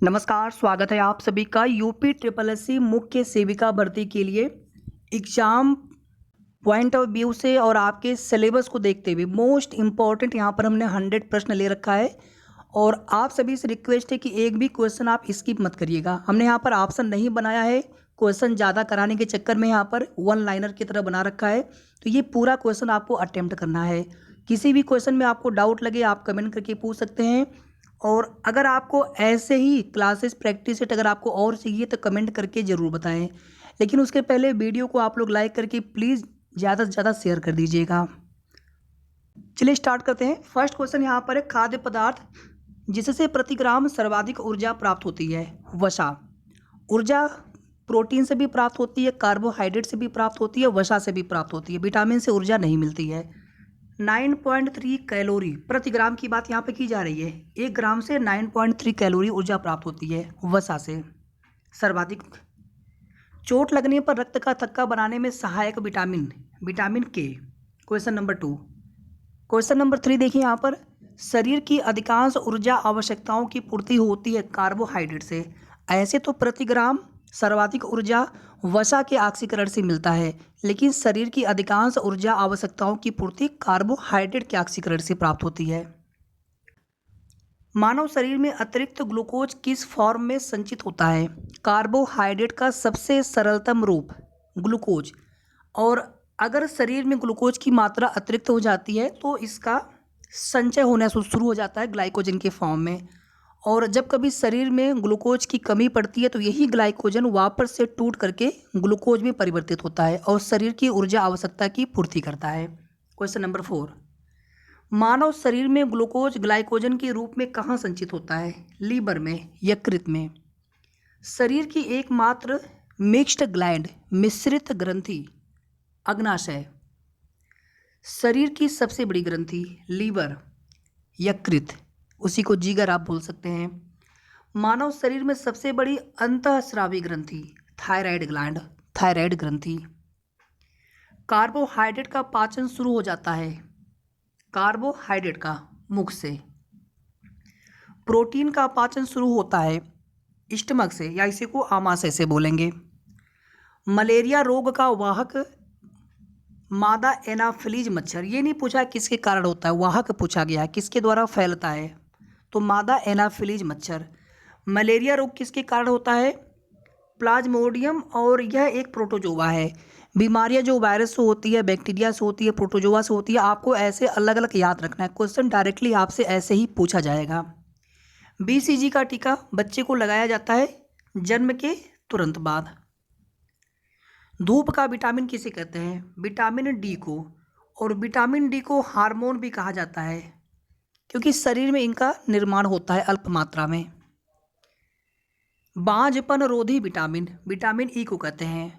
नमस्कार, स्वागत है आप सभी का यूपी ट्रिपल एससी मुख्य सेविका भर्ती के लिए एग्ज़ाम पॉइंट ऑफ व्यू से और आपके सिलेबस को देखते हुए मोस्ट इम्पॉर्टेंट यहाँ पर हमने 100 प्रश्न ले रखा है। और आप सभी से रिक्वेस्ट है कि एक भी क्वेश्चन आप स्किप मत करिएगा। हमने यहाँ पर ऑप्शन नहीं बनाया है, क्वेश्चन ज़्यादा कराने के चक्कर में यहाँ पर वन लाइनर की तरह बना रखा है। तो ये पूरा क्वेश्चन आपको अटेम्प्ट करना है। किसी भी क्वेश्चन में आपको डाउट लगे आप कमेंट करके पूछ सकते हैं। और अगर आपको ऐसे ही क्लासेस प्रैक्टिस सेट अगर आपको और चाहिए तो कमेंट करके ज़रूर बताएं। लेकिन उसके पहले वीडियो को आप लोग लाइक करके प्लीज़ ज़्यादा से ज़्यादा शेयर कर दीजिएगा। चलिए स्टार्ट करते हैं। फर्स्ट क्वेश्चन यहाँ पर है, खाद्य पदार्थ जिससे प्रति ग्राम सर्वाधिक ऊर्जा प्राप्त होती है। वसा। ऊर्जा प्रोटीन से भी प्राप्त होती है, कार्बोहाइड्रेट से भी प्राप्त होती है, वसा से भी प्राप्त होती है। विटामिन से ऊर्जा नहीं मिलती है। 9.3 कैलोरी प्रति ग्राम की बात यहाँ पे की जा रही है। 1 ग्राम से 9.3 कैलोरी ऊर्जा प्राप्त होती है वसा से सर्वाधिक। चोट लगने पर रक्त का थक्का बनाने में सहायक विटामिन विटामिन के। Question number 2। क्वेश्चन नंबर 3 देखिए यहाँ पर, शरीर की अधिकांश ऊर्जा आवश्यकताओं की पूर्ति होती है कार्बोहाइड्रेट से। ऐसे तो प्रति ग्राम सर्वाधिक ऊर्जा वसा के ऑक्सीकरण से मिलता है, लेकिन शरीर की अधिकांश ऊर्जा आवश्यकताओं की पूर्ति कार्बोहाइड्रेट के ऑक्सीकरण से प्राप्त होती है। मानव शरीर में अतिरिक्त ग्लूकोज किस फॉर्म में संचित होता है? कार्बोहाइड्रेट का सबसे सरलतम रूप ग्लूकोज। और अगर शरीर में ग्लूकोज की मात्रा अतिरिक्त हो जाती है तो इसका संचय होना शुरू हो जाता है ग्लाइकोजन के फॉर्म में। और जब कभी शरीर में ग्लूकोज की कमी पड़ती है तो यही ग्लाइकोजन वापस से टूट करके ग्लूकोज में परिवर्तित होता है और शरीर की ऊर्जा आवश्यकता की पूर्ति करता है। Question number 4। मानव शरीर में ग्लूकोज ग्लाइकोजन के रूप में कहाँ संचित होता है? लीवर में, यकृत में। शरीर की एकमात्र मिक्स्ड ग्लैंड मिश्रित ग्रंथि अग्नाशय। शरीर की सबसे बड़ी ग्रंथि लीवर, यकृत, उसी को जिगर आप बोल सकते हैं। मानव शरीर में सबसे बड़ी अंतःस्रावी ग्रंथि थायराइड ग्लैंड, थायराइड ग्रंथि। कार्बोहाइड्रेट का पाचन शुरू हो जाता है कार्बोहाइड्रेट का मुख से। प्रोटीन का पाचन शुरू होता है स्टमक से, या इसी को आमाशय से बोलेंगे। मलेरिया रोग का वाहक मादा एनाफिलीज मच्छर। ये नहीं पूछा किसके कारण होता है, वाहक पूछा गया है, किसके द्वारा फैलता है, तो मादा एनाफिलीज मच्छर। मलेरिया रोग किसके कारण होता है? प्लाज्मोडियम, और यह एक प्रोटोजोआ है। बीमारियां जो वायरस से होती है, बैक्टीरिया से होती है, प्रोटोजोआ से होती है, आपको ऐसे अलग अलग याद रखना है। क्वेश्चन डायरेक्टली आपसे ऐसे ही पूछा जाएगा। BCG का टीका बच्चे को लगाया जाता है जन्म के तुरंत बाद। धूप का विटामिन किसे कहते हैं? विटामिन डी को। और विटामिन डी को हार्मोन भी कहा जाता है क्योंकि शरीर में इनका निर्माण होता है अल्प मात्रा में। बांझपन रोधी विटामिन विटामिन ई को कहते हैं।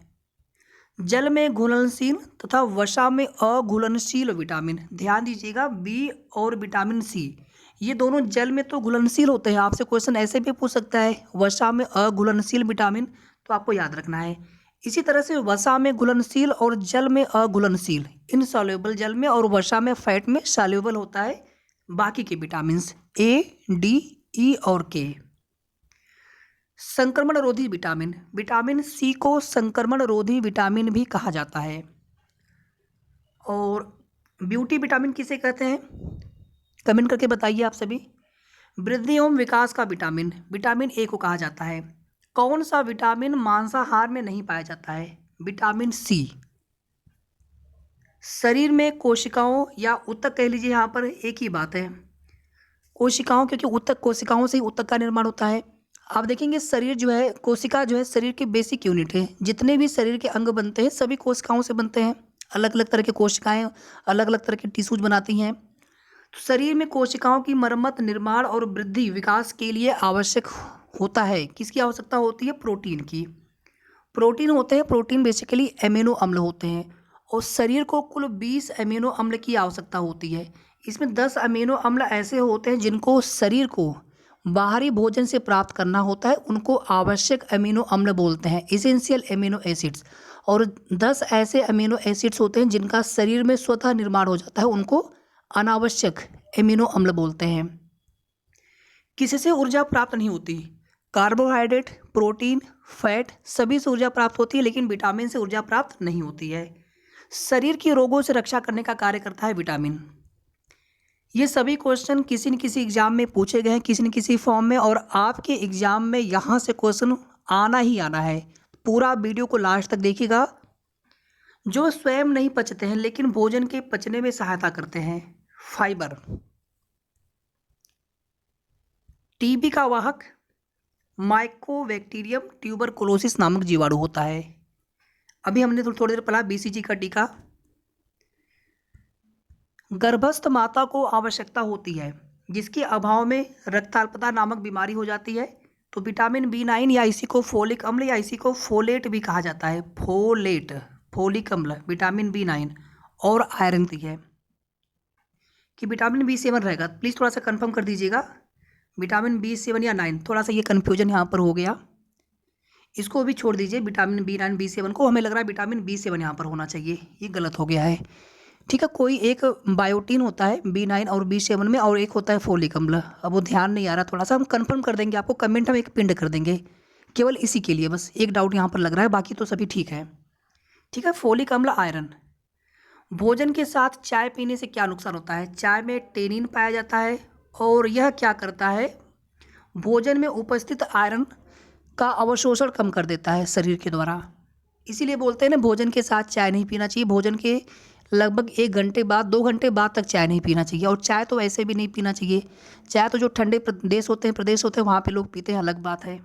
जल में घुलनशील तथा वसा में अघुलनशील विटामिन, ध्यान दीजिएगा, बी और विटामिन सी ये दोनों जल में तो घुलनशील होते हैं। आपसे क्वेश्चन ऐसे भी पूछ सकता है वसा में अघुलनशील विटामिन, तो आपको याद रखना है। इसी तरह से वसा में घुलनशील और जल में अघुलनशील, इनसॉल्युबल जल में, और वसा में फैट में सॉल्युबल होता है बाकी के विटामिन्स ए, डी, ई और के। संक्रमण रोधी विटामिन विटामिन सी को संक्रमण रोधी विटामिन भी कहा जाता है। और ब्यूटी विटामिन किसे कहते हैं? कमेंट करके बताइए आप सभी। वृद्धि एवं विकास का विटामिन विटामिन ए को कहा जाता है। कौन सा विटामिन मांसाहार में नहीं पाया जाता है? Vitamin C. शरीर में कोशिकाओं या ऊतक कह लीजिए, यहाँ पर एक ही बात है कोशिकाओं, क्योंकि ऊतक कोशिकाओं से ही ऊतक का निर्माण होता है। आप देखेंगे शरीर जो है, कोशिका जो है शरीर की बेसिक यूनिट है। जितने भी शरीर के अंग बनते हैं सभी कोशिकाओं से बनते हैं। अलग अलग तरह की कोशिकाएं अलग अलग तरह के टिश्यूज बनाती हैं। तो शरीर में कोशिकाओं की मरम्मत, निर्माण और वृद्धि विकास के लिए आवश्यक होता है। किसकी आवश्यकता होती है? प्रोटीन की। प्रोटीन होते हैं, प्रोटीन बेसिकली एमिनो अम्ल होते हैं। और शरीर को कुल 20 अमीनो अम्ल की आवश्यकता होती है। इसमें 10 अमीनो अम्ल ऐसे होते हैं जिनको शरीर को बाहरी भोजन से प्राप्त करना होता है, उनको आवश्यक अमीनो अम्ल बोलते हैं, इसेंशियल अमीनो एसिड्स। और 10 ऐसे अमीनो एसिड्स होते हैं जिनका शरीर में स्वतः निर्माण हो जाता है, उनको अनावश्यक अमीनो अम्ल बोलते हैं। किससे ऊर्जा प्राप्त नहीं होती? कार्बोहाइड्रेट, प्रोटीन, फैट सभी से ऊर्जा प्राप्त होती है, लेकिन विटामिन से ऊर्जा प्राप्त नहीं होती है। शरीर की रोगों से रक्षा करने का कार्य करता है विटामिन। ये सभी क्वेश्चन किसी न किसी एग्जाम में पूछे गए हैं, किसी न किसी फॉर्म में, और आपके एग्जाम में यहाँ से क्वेश्चन आना ही आना है। पूरा वीडियो को लास्ट तक देखिएगा। जो स्वयं नहीं पचते हैं लेकिन भोजन के पचने में सहायता करते हैं। फाइबर, टीबी का वाहक माइकोबैक्टीरियम ट्यूबरकुलोसिस नामक जीवाणु होता है। अभी हमने थोड़ी देर पढ़ा बीसीजी का टीका। गर्भस्थ माता को आवश्यकता होती है जिसके अभाव में रक्ताल्पता नामक बीमारी हो जाती है। तो विटामिन B9 या इसी को फोलिक अम्ल या इसी को फोलेट भी कहा जाता है। फोलेट, फोलिक अम्ल, विटामिन B9 और आयरन भी है कि विटामिन B7 रहेगा। प्लीज़ थोड़ा सा कंफर्म कर दीजिएगा, विटामिन B7 या 9, थोड़ा सा ये कन्फ्यूजन यहाँ पर हो गया, इसको भी छोड़ दीजिए। विटामिन B9 B7 को, हमें लग रहा है विटामिन B7 यहाँ पर होना चाहिए, ये गलत हो गया है। ठीक है, कोई एक बायोटीन होता है B9 और B7 में, और एक होता है फोलिक अम्ल। अब वो ध्यान नहीं आ रहा, थोड़ा सा हम कंफर्म कर देंगे आपको, कमेंट हम एक पिंड कर देंगे केवल इसी के लिए, बस एक डाउट यहाँ पर लग रहा है, बाकी तो सभी ठीक है। ठीक है, फोलिक अम्ल, आयरन। भोजन के साथ चाय पीने से क्या नुकसान होता है? चाय में टेनिन पाया जाता है और यह क्या करता है, भोजन में उपस्थित आयरन का अवशोषण कम कर देता है शरीर के द्वारा। इसीलिए बोलते हैं ना, भोजन के साथ चाय नहीं पीना चाहिए। भोजन के लगभग 1 घंटे बाद, 2 घंटे बाद तक चाय नहीं पीना चाहिए। और चाय तो वैसे भी नहीं पीना चाहिए। चाय तो जो ठंडे प्रदेश होते हैं वहाँ पे लोग पीते हैं, अलग बात है।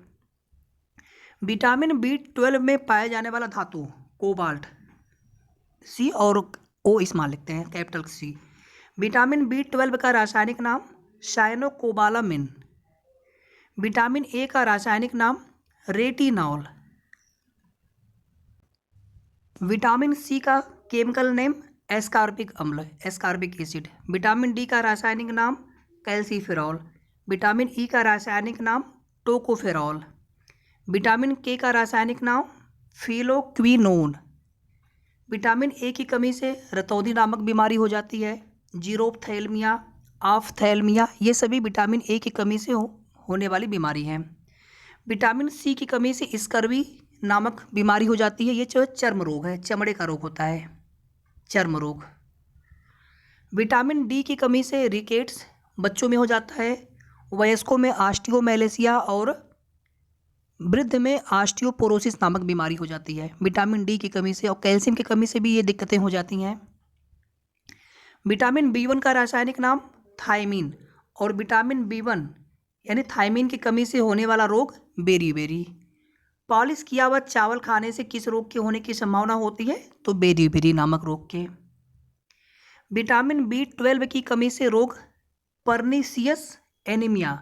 विटामिन B12 में पाए जाने वाला धातु कोबाल्ट, C और O स्मॉल लिखते हैं, कैपिटल C। विटामिन B12 का रासायनिक नाम साइनोकोबालामिन। विटामिन A का रासायनिक नाम रेटिनॉल। विटामिन C का केमिकल नेम एस्कॉर्बिक अम्ल, एस्कॉर्बिक एसिड। विटामिन D का रासायनिक नाम कैल्सीफेरॉल। विटामिन E का रासायनिक नाम टोकोफेरॉल। विटामिन K का रासायनिक नाम फिलोक्विनोन। विटामिन A की कमी से रतौंधी नामक बीमारी हो जाती है, जीरोप्थैल्मिया, ऑफ्थैल्मिया, ये सभी विटामिन A की कमी से होने वाली बीमारी है। विटामिन C की कमी से स्कर्वी नामक बीमारी हो जाती है, ये जो चर्म रोग है, चमड़े का रोग होता है, चर्म रोग। विटामिन D की कमी से रिकेट्स बच्चों में हो जाता है, वयस्कों में ऑस्टियोमैलेसिया और वृद्ध में ऑस्टियोपोरोसिस नामक बीमारी हो जाती है। विटामिन D की कमी से और कैल्शियम की कमी से भी ये दिक्कतें हो जाती हैं। विटामिन B1 का रासायनिक नाम थायमीन, और विटामिन B1 यानी थायमीन की कमी से होने वाला रोग बेरीबेरी। पॉलिश किया हुआ चावल खाने से किस रोग के होने की संभावना होती है? तो बेरीबेरी नामक रोग के। विटामिन B12 की कमी से रोग पर्नीशियस एनीमिया।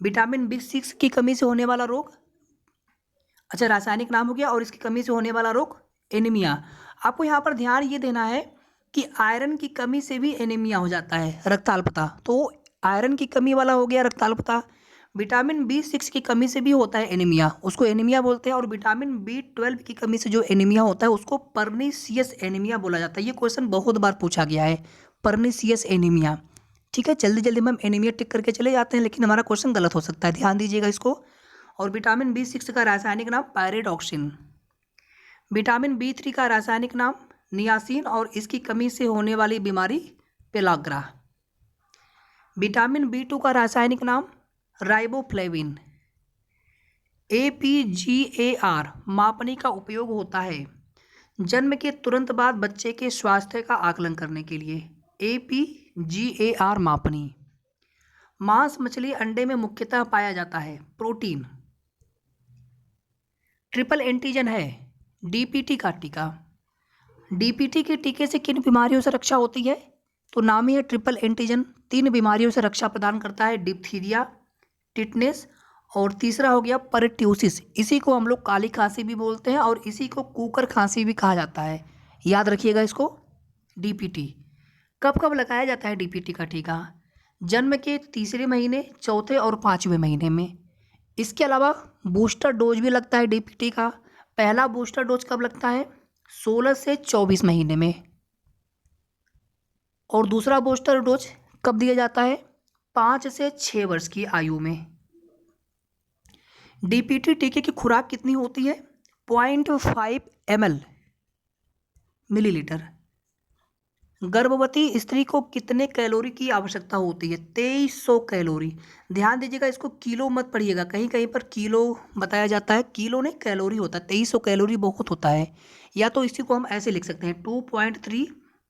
विटामिन B6 की कमी से होने वाला रोग, अच्छा रासायनिक नाम हो गया, और इसकी कमी से होने वाला रोग एनीमिया। आपको यहाँ पर ध्यान ये देना है कि आयरन की कमी से भी एनीमिया हो जाता है, रक्ताल्पता। तो आयरन की कमी वाला हो गया रक्ताल्पता। विटामिन B6 की कमी से भी होता है एनीमिया, उसको एनीमिया बोलते हैं। और विटामिन B12 की कमी से जो एनीमिया होता है उसको पर्नीशियस एनीमिया बोला जाता है। ये क्वेश्चन बहुत बार पूछा गया है, पर्नीशियस एनीमिया। ठीक है, जल्दी जल्दी में हम एनीमिया टिक करके चले जाते हैं, लेकिन हमारा क्वेश्चन गलत हो सकता है, ध्यान दीजिएगा इसको। और विटामिन B6 का रासायनिक नाम पायरिडॉक्सिन। विटामिन B3 का रासायनिक नाम नियासिन, और इसकी कमी से होने वाली बीमारी पेलाग्रा। विटामिन B2 का रासायनिक नाम राइबोफ्लेविन। APGAR मापनी का उपयोग होता है जन्म के तुरंत बाद बच्चे के स्वास्थ्य का आकलन करने के लिए। APGAR मापनी। मांस, मछली, अंडे में मुख्यतः पाया जाता है प्रोटीन। ट्रिपल एंटीजन है DPT का टीका। DPT के टीके से किन बीमारियों से रक्षा होती है? तो नाम ही है ट्रिपल एंटीजन, 3 बीमारियों से रक्षा प्रदान करता है, डिप्थीरिया, टिटनेस, और तीसरा हो गया परट्यूसिस। इसी को हम लोग काली खांसी भी बोलते हैं, और इसी को कुकर खांसी भी कहा जाता है, याद रखिएगा इसको। DPT कब कब लगाया जाता है DPT का टीका? जन्म के 3रे महीने, 4थे और 5वें महीने में। इसके अलावा बूस्टर डोज भी लगता है DPT का। पहला बूस्टर डोज कब लगता है? 16 से 24 महीने में। और दूसरा बूस्टर डोज कब दिया जाता है? 5 से 6 वर्ष की आयु में। डीपीटी टीके की खुराक कितनी होती है? 0.5 ml मिलीलीटर। गर्भवती स्त्री को कितने कैलोरी की आवश्यकता होती है? 2300 कैलोरी। ध्यान दीजिएगा, इसको किलो मत पढ़िएगा, कहीं कहीं पर किलो बताया जाता है, किलो नहीं कैलोरी होता है। 2300 कैलोरी बहुत होता है। या तो इसी को हम ऐसे लिख सकते हैं 2.3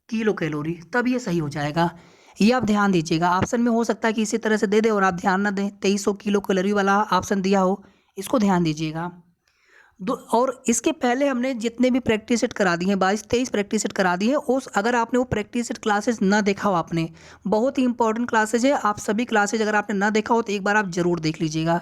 किलो कैलोरी, तब ये सही हो जाएगा। ये आप ध्यान दीजिएगा, ऑप्शन में हो सकता है कि इसी तरह से दे दे और आप ध्यान ना दें, 2300 किलो कैलोरी वाला ऑप्शन दिया हो, इसको ध्यान दीजिएगा। और इसके पहले हमने जितने भी प्रैक्टिस सेट करा दिए हैं, 22-23 प्रैक्टिस सेट करा दिए हैं, उस अगर आपने वो प्रैक्टिस सेट क्लासेस ना देखा हो, आपने बहुत ही इंपॉर्टेंट क्लासेज है, आप सभी क्लासेज अगर आपने ना देखा हो तो एक बार आप जरूर देख लीजिएगा।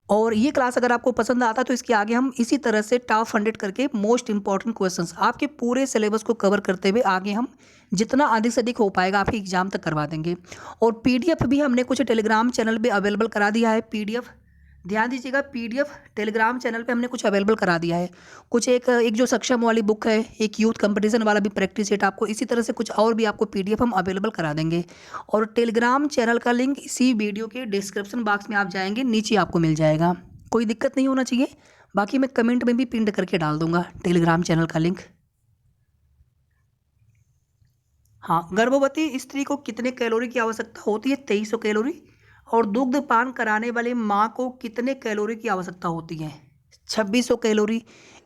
और ये क्लास अगर आपको पसंद आता है तो इसके आगे हम इसी तरह से टॉप 100 करके मोस्ट इंपॉर्टेंट क्वेश्चंस आपके पूरे सिलेबस को कवर करते हुए आगे हम जितना अधिक से अधिक हो पाएगा आपके एग्जाम तक करवा देंगे। और पीडीएफ भी हमने कुछ टेलीग्राम चैनल पे अवेलेबल करा दिया है। पीडीएफ ध्यान दीजिएगा, पीडीएफ टेलीग्राम चैनल पे हमने कुछ अवेलेबल करा दिया है। कुछ एक जो सक्षम वाली बुक है, एक यूथ कंपटीशन वाला भी प्रैक्टिस सेट, आपको इसी तरह से कुछ और भी आपको पीडीएफ हम अवेलेबल करा देंगे। और टेलीग्राम चैनल का लिंक इसी वीडियो के डिस्क्रिप्शन बॉक्स में आप जाएंगे, नीचे आपको मिल जाएगा, कोई दिक्कत नहीं होना चाहिए। बाकी मैं कमेंट में भी पिन करके डाल दूंगा टेलीग्राम चैनल का लिंक। हाँ, गर्भवती स्त्री को कितने कैलोरी की आवश्यकता होती है? 2300 कैलोरी। और दुग्ध पान कराने वाले माँ को कितने कैलोरी की आवश्यकता होती है? 2600 कैलोरी।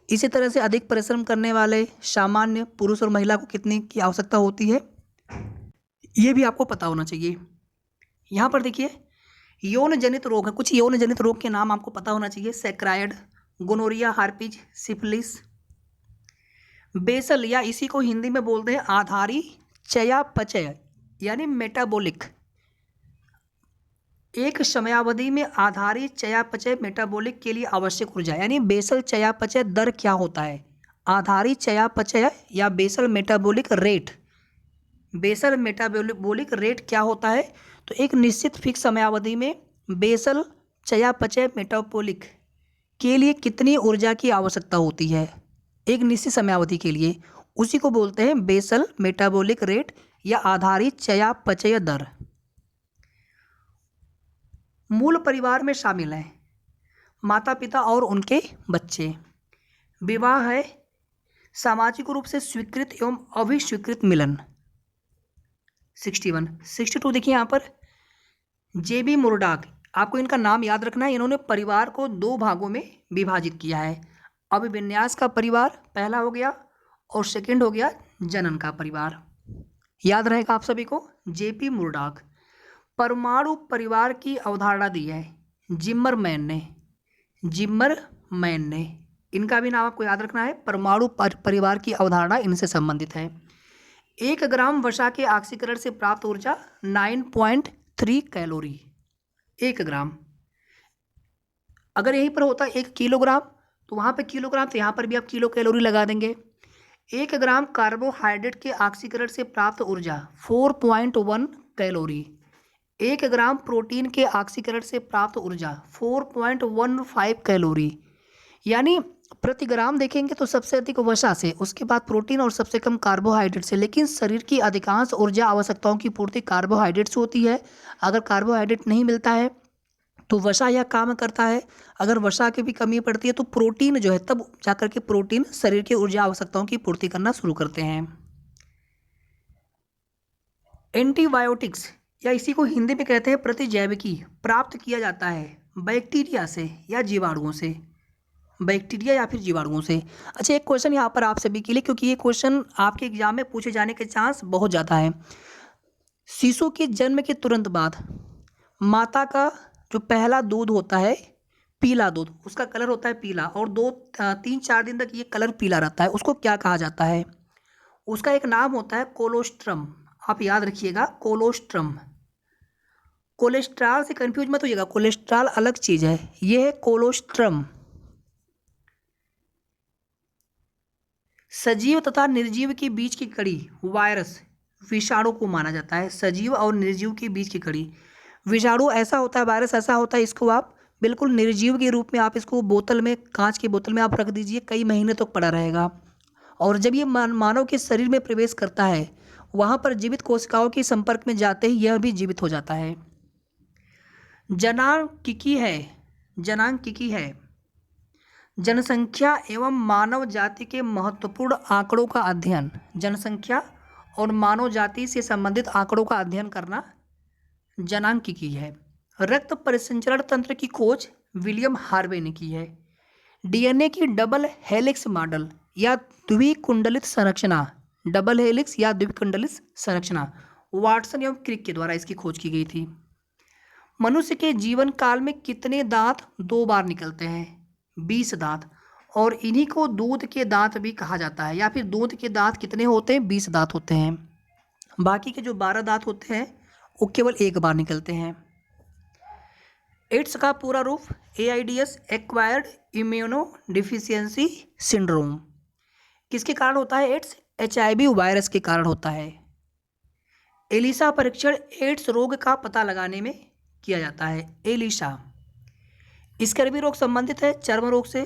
इसी तरह से अधिक परिश्रम करने वाले सामान्य पुरुष और महिला को कितने की आवश्यकता होती है, ये भी आपको पता होना चाहिए। यहाँ पर देखिए, यौन जनित रोग है, कुछ यौन जनित रोग के नाम आपको पता होना चाहिए। सेक्राइड, गोनोरिया, हार्पिज, सिफिलिस, बेसल या इसी को हिंदी में बोलते हैं आधारी चयापचय यानी मेटाबॉलिक। एक समयावधि में आधारी चयापचय मेटाबॉलिक के लिए आवश्यक ऊर्जा यानी बेसल चयापचय दर क्या होता है? आधारी चयापचय या basal metabolic rate, basal metabolic rate क्या होता है? तो एक निश्चित फिक्स समयावधि में बेसल चयापचय मेटाबॉलिक के लिए कितनी ऊर्जा की आवश्यकता होती है एक निश्चित समयावधि के लिए, उसी को बोलते हैं बेसल मेटाबॉलिक रेट या आधारित चयापचय दर। मूल परिवार में शामिल हैं माता पिता और उनके बच्चे। विवाह है सामाजिक रूप से स्वीकृत एवं अभिस्वीकृत मिलन। 61 62 देखिए यहाँ पर जेबी मुर्डाक, आपको इनका नाम याद रखना है। इन्होंने परिवार को 2 भागों में विभाजित किया है। अभिविन्यास का परिवार पहला हो गया और सेकंड हो गया जनन का परिवार, याद रहेगा आप सभी को। जेपी मुर्डाक परमाणु परिवार की अवधारणा दी है जिम्मरमैन ने, इनका भी नाम आपको याद रखना है। परमाणु परिवार की अवधारणा इनसे संबंधित है। 1 ग्राम वसा के ऑक्सीकरण से प्राप्त ऊर्जा 9.3 कैलोरी। 1 ग्राम, अगर यहीं पर होता 1 किलोग्राम तो वहाँ पे किलोग्राम, तो यहाँ पर भी आप किलो कैलोरी लगा देंगे। 1 ग्राम कार्बोहाइड्रेट के ऑक्सीकरण से प्राप्त ऊर्जा 4.1 कैलोरी। 1 ग्राम प्रोटीन के ऑक्सीकरण से प्राप्त ऊर्जा 4.15 कैलोरी। यानी प्रति ग्राम देखेंगे तो सबसे अधिक वसा से, उसके बाद प्रोटीन और सबसे कम कार्बोहाइड्रेट से। लेकिन शरीर की अधिकांश ऊर्जा आवश्यकताओं की पूर्ति कार्बोहाइड्रेट से होती है। अगर कार्बोहाइड्रेट नहीं मिलता है तो वसा यह काम करता है। अगर वसा की भी कमी पड़ती है तो प्रोटीन जो है, तब जाकर के प्रोटीन शरीर की ऊर्जा आवश्यकताओं की पूर्ति करना शुरू करते हैं। एंटीबायोटिक्स या इसी को हिंदी में कहते हैं प्रतिजैविकी प्राप्त किया जाता है बैक्टीरिया से या जीवाणुओं से, बैक्टीरिया या फिर जीवाणुओं से। अच्छा, एक क्वेश्चन यहाँ पर आप सभी के लिए, क्योंकि ये क्वेश्चन आपके एग्जाम में पूछे जाने के चांस बहुत ज़्यादा है। शिशु के जन्म के तुरंत बाद माता का जो पहला दूध होता है, पीला दूध, उसका कलर होता है पीला, और 3-4 दिन तक ये कलर पीला रहता है, उसको क्या कहा जाता है? उसका एक नाम होता है कोलोस्ट्रम। आप याद रखिएगा, कोलोस्ट्रम। कोलेस्ट्रॉल से कंफ्यूज मत होइएगा, कोलेस्ट्रॉल अलग चीज़ है, ये है कोलोस्ट्रम। सजीव तथा निर्जीव के बीच की कड़ी वायरस विषाणु को माना जाता है। सजीव और निर्जीव के बीच की कड़ी विषाणु ऐसा होता है, वायरस ऐसा होता है, इसको आप बिल्कुल निर्जीव के रूप में आप इसको बोतल में, कांच की बोतल में आप रख दीजिए, कई महीने तक पड़ा रहेगा। और जब ये मानव के शरीर में प्रवेश करता है, वहाँ पर जीवित कोशिकाओं के संपर्क में जाते ही यह भी जीवित हो जाता है। जनांकिकी है, जनांकिकी है जनसंख्या एवं मानव जाति के महत्वपूर्ण आंकड़ों का अध्ययन, जनसंख्या और मानव जाति से संबंधित आंकड़ों का अध्ययन करना जनांकिकी है। रक्त परिसंचरण तंत्र की खोज विलियम हार्वे ने की है। डीएनए की डबल हेलिक्स मॉडल या द्विकुंडलित संरचना, डबल हेलिक्स या द्विकुंडलित संरचना वाटसन एवं क्रिक के द्वारा इसकी खोज की गई थी। मनुष्य के जीवन काल में कितने दांत 2 बार निकलते हैं? 20 दांत, और इन्हीं को दूध के दांत भी कहा जाता है, या फिर दूध के दांत कितने होते हैं? 20 दांत होते हैं। बाकी के जो 12 दांत होते हैं वो केवल 1 बार निकलते हैं। एड्स का पूरा रूप AIDS, acquired immuno deficiency syndrome. किसके कारण होता है एड्स? HIV वायरस के कारण होता है। एलिसा परीक्षण एड्स रोग का पता लगाने में किया जाता है। एलिसा स्कर्वी रोग संबंधित है चर्म रोग से।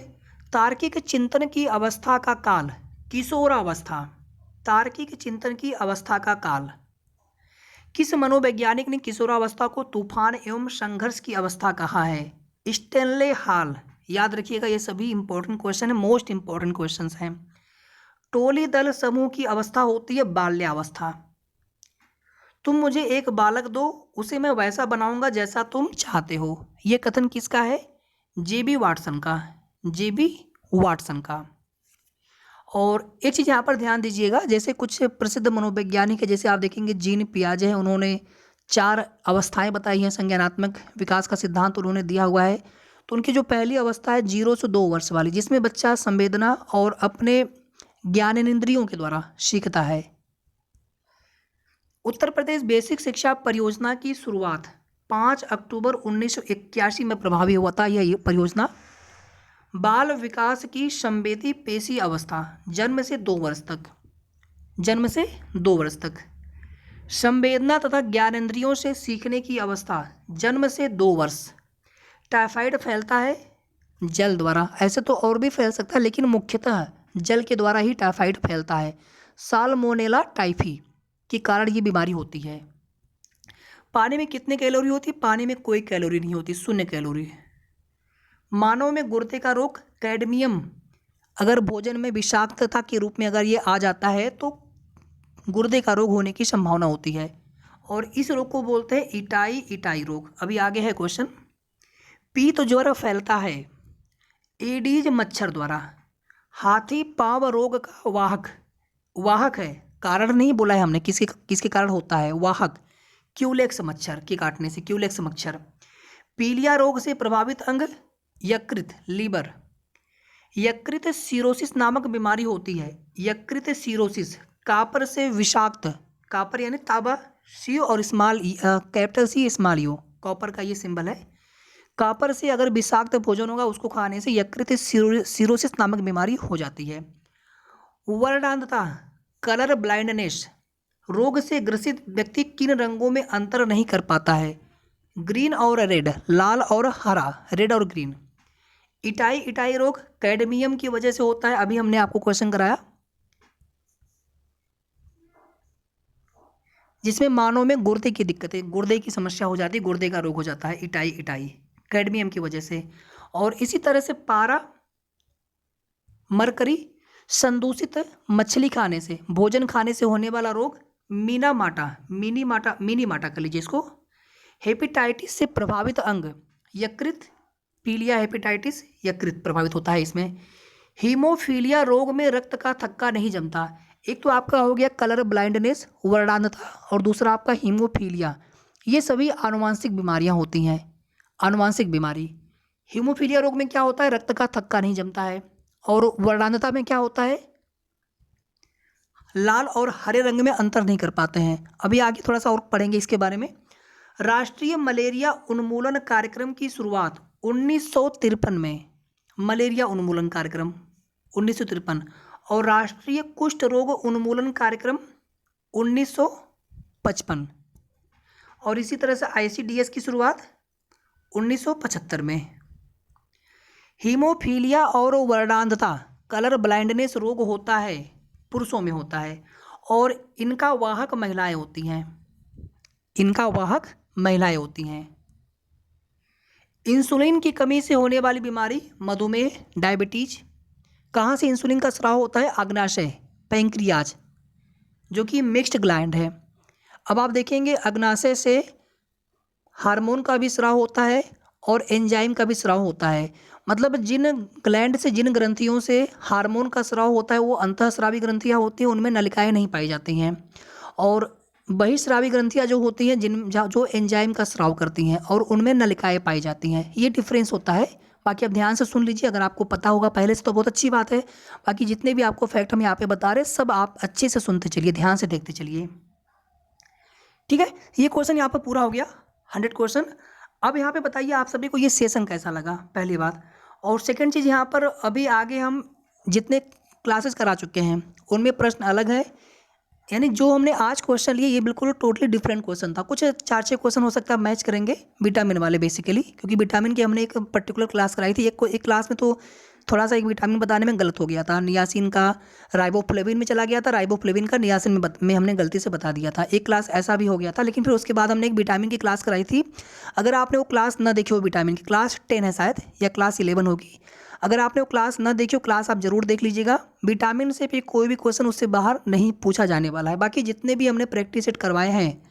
तार्किक चिंतन की अवस्था का काल किशोरावस्था, तार्किक चिंतन की अवस्था का काल। किस मनोवैज्ञानिक ने किशोरावस्था को तूफान एवं संघर्ष की अवस्था कहा है? Stanley hall. याद रखिएगा, ये सभी इंपॉर्टेंट क्वेश्चन है, मोस्ट इंपॉर्टेंट क्वेश्चन हैं। टोली दल समूह की अवस्था होती है बाल्यावस्था। तुम मुझे एक बालक दो, उसे मैं वैसा बनाऊंगा जैसा तुम चाहते हो। यह कथन किसका है? जेबी वाटसन का, जेबी वाटसन का। और एक चीज़ यहाँ पर ध्यान दीजिएगा, जैसे कुछ प्रसिद्ध मनोवैज्ञानिक है, जैसे आप देखेंगे जीन पियाजे हैं, उन्होंने 4 अवस्थाएं बताई हैं, संज्ञानात्मक विकास का सिद्धांत उन्होंने दिया हुआ है। तो उनकी जो पहली अवस्था है 0 से 2 वर्ष वाली, जिसमें बच्चा संवेदना और अपने ज्ञानेंद्रियों के द्वारा सीखता है। उत्तर प्रदेश बेसिक शिक्षा परियोजना की शुरुआत 5 अक्टूबर 1981 में प्रभावी हुआ था। यह परियोजना बाल विकास की संवेदी पेशी अवस्था जन्म से 2 वर्ष तक, जन्म से 2 वर्ष तक। संवेदना तथा ज्ञानेंद्रियों से सीखने की अवस्था जन्म से 2 वर्ष। टाइफाइड फैलता है जल द्वारा, ऐसे तो और भी फैल सकता है लेकिन मुख्यतः जल के द्वारा ही टाइफाइड फैलता है। साल्मोनेला टाइफी के कारण ये बीमारी होती है। पानी में कितने कैलोरी होती है? पानी में कोई कैलोरी नहीं होती, 0 कैलोरी। मानव में गुर्दे का रोग कैडमियम अगर भोजन में विषाक्तता के रूप में अगर ये आ जाता है तो गुर्दे का रोग होने की संभावना होती है, और इस रोग को बोलते हैं इटाई रोग। अभी आगे है क्वेश्चन। पीत ज्वर फैलता है एडीज मच्छर द्वारा। हाथी पांव रोग का वाहक है, कारण नहीं बोला है हमने, किसके कारण होता है? वाहक क्यूलेक्स मच्छर के काटने से, क्यूलेक्स मच्छर। पीलिया रोग से प्रभावित अंग यकृत, लीवर। यकृत सीरोसिस नामक बीमारी होती है। यकृत सीरोसिस कापर से विषाक्त, कापर यानी तांबा, सी और small capital C small U, copper का ये सिंबल है। कापर से अगर विषाक्त भोजन होगा उसको खाने से यकृत सीरोसिस नामक बीमारी हो जाती है। वर्णांधता कलर ब्लाइंडनेस रोग से ग्रसित व्यक्ति किन रंगों में अंतर नहीं कर पाता है? ग्रीन और रेड, लाल और हरा, रेड और ग्रीन। इटाई रोग कैडमियम की वजह से होता है, अभी हमने आपको क्वेश्चन कराया, जिसमें मानव में गुर्दे की दिक्कतें, गुर्दे की समस्या हो जाती है, गुर्दे का रोग हो जाता है इटाई कैडमियम की वजह से। और इसी तरह से पारा मरकरी संदूषित मछली खाने से, भोजन खाने से होने वाला रोग मिनी माटा कर लीजिए इसको। हेपेटाइटिस से प्रभावित अंग यकृत, पीलिया हेपेटाइटिस यकृत प्रभावित होता है इसमें। हीमोफीलिया रोग में रक्त का थक्का नहीं जमता। एक तो आपका हो गया कलर ब्लाइंडनेस, वर्णांधता, और दूसरा आपका हीमोफीलिया। ये सभी आनुवांशिक बीमारियां होती हैं, आनुवांशिक बीमारी। हीमोफीलिया रोग में क्या होता है? रक्त का थक्का नहीं जमता है। और वर्णांधता में क्या होता है? लाल और हरे रंग में अंतर नहीं कर पाते हैं। अभी आगे थोड़ा सा और पढ़ेंगे इसके बारे में। राष्ट्रीय मलेरिया उन्मूलन कार्यक्रम की शुरुआत 1953 में, मलेरिया उन्मूलन कार्यक्रम 1953, और राष्ट्रीय कुष्ठ रोग उन्मूलन कार्यक्रम 1955, और इसी तरह से ICDS की शुरुआत 1975 में। हीमोफीलिया और वर्णांधता कलर ब्लाइंडनेस रोग होता है, पुरुषों में होता है, और इनका वाहक महिलाएं होती हैं, इनका वाहक महिलाएं होती हैं। इंसुलिन की कमी से होने वाली बीमारी मधुमेह, डायबिटीज। कहाँ से इंसुलिन का स्राव होता है? अग्नाशय, पैंक्रियाज, जो कि मिक्स्ड ग्लैंड है। अब आप देखेंगे अग्नाशय से हार्मोन का भी स्राव होता है और एंजाइम का भी स्राव होता है। मतलब जिन ग्लैंड से, जिन ग्रंथियों से हार्मोन का स्राव होता है वो अंतःस्रावी ग्रंथियाँ होती हैं, उनमें नलिकाएं नहीं पाई जाती हैं। और बहिःस्रावी ग्रंथियाँ जो होती हैं जो एंजाइम का स्राव करती हैं और उनमें नलिकाएं पाई जाती हैं। ये डिफरेंस होता है। बाकी आप ध्यान से सुन लीजिए, अगर आपको पता होगा पहले से तो बहुत अच्छी बात है। बाकी जितने भी आपको फैक्ट हम यहाँ पे बता रहे हैं सब आप अच्छे से सुनते चलिए, ध्यान से देखते चलिए। ठीक है, ये क्वेश्चन यहाँ पर पूरा हो गया, 100 क्वेश्चन। अब यहाँ पे बताइए आप सभी को ये सेशन कैसा लगा, पहली बात। और सेकंड चीज़, यहाँ पर अभी आगे हम जितने क्लासेस करा चुके हैं उनमें प्रश्न अलग है। यानी जो हमने आज क्वेश्चन लिए ये बिल्कुल टोटली डिफरेंट क्वेश्चन था। कुछ 4-6 क्वेश्चन हो सकता है मैच करेंगे विटामिन वाले बेसिकली, क्योंकि विटामिन की हमने एक पर्टिकुलर क्लास कराई थी। एक क्लास में तो थोड़ा सा एक विटामिन बताने में गलत हो गया था, नियासिन का राइबोफ्लेविन में चला गया था, राइबोफ्लेविन का नियासिन में हमने गलती से बता दिया था। एक क्लास ऐसा भी हो गया था। लेकिन फिर उसके बाद हमने एक विटामिन की क्लास कराई थी। अगर आपने वो क्लास ना देखी हो, विटामिन की क्लास 10 है शायद, या क्लास 11 होगी। अगर आपने वो क्लास ना देखी हो, क्लास आप जरूर देख लीजिएगा। विटामिन से भी कोई भी क्वेश्चन उससे बाहर नहीं पूछा जाने वाला है। बाकी जितने भी हमने प्रैक्टिस सेट करवाए हैं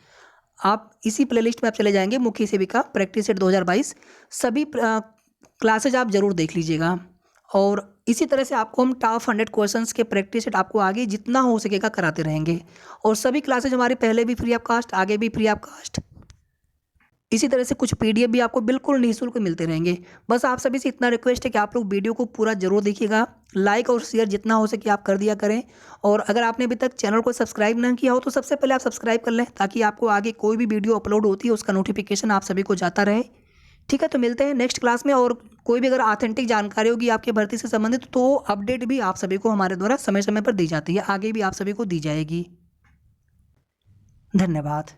आप इसी प्लेलिस्ट में आप चले जाएंगे, मुख्य सेविका प्रैक्टिस सेट 2022, सभी क्लासेज आप जरूर देख लीजिएगा। और इसी तरह से आपको हम टॉप 100 क्वेश्चंस के प्रैक्टिस सेट आपको आगे जितना हो सकेगा कराते रहेंगे। और सभी क्लासेज हमारे पहले भी फ्री ऑफ कास्ट, आगे भी फ्री ऑफ कास्ट। इसी तरह से कुछ पीडीएफ भी आपको बिल्कुल निःशुल्क मिलते रहेंगे। बस आप सभी से इतना रिक्वेस्ट है कि आप लोग वीडियो को पूरा जरूर देखिएगा, लाइक और शेयर जितना हो सके आप कर दिया करें। और अगर आपने अभी तक चैनल को सब्सक्राइब नहीं किया हो तो सबसे पहले आप सब्सक्राइब कर लें, ताकि आपको आगे कोई भी वीडियो अपलोड होती है उसका नोटिफिकेशन आप सभी को जाता रहे। ठीक है, तो मिलते हैं नेक्स्ट क्लास में। और कोई भी अगर ऑथेंटिक जानकारी होगी आपके भर्ती से संबंधित तो अपडेट भी आप सभी को हमारे द्वारा समय समय पर दी जाती है, आगे भी आप सभी को दी जाएगी। धन्यवाद।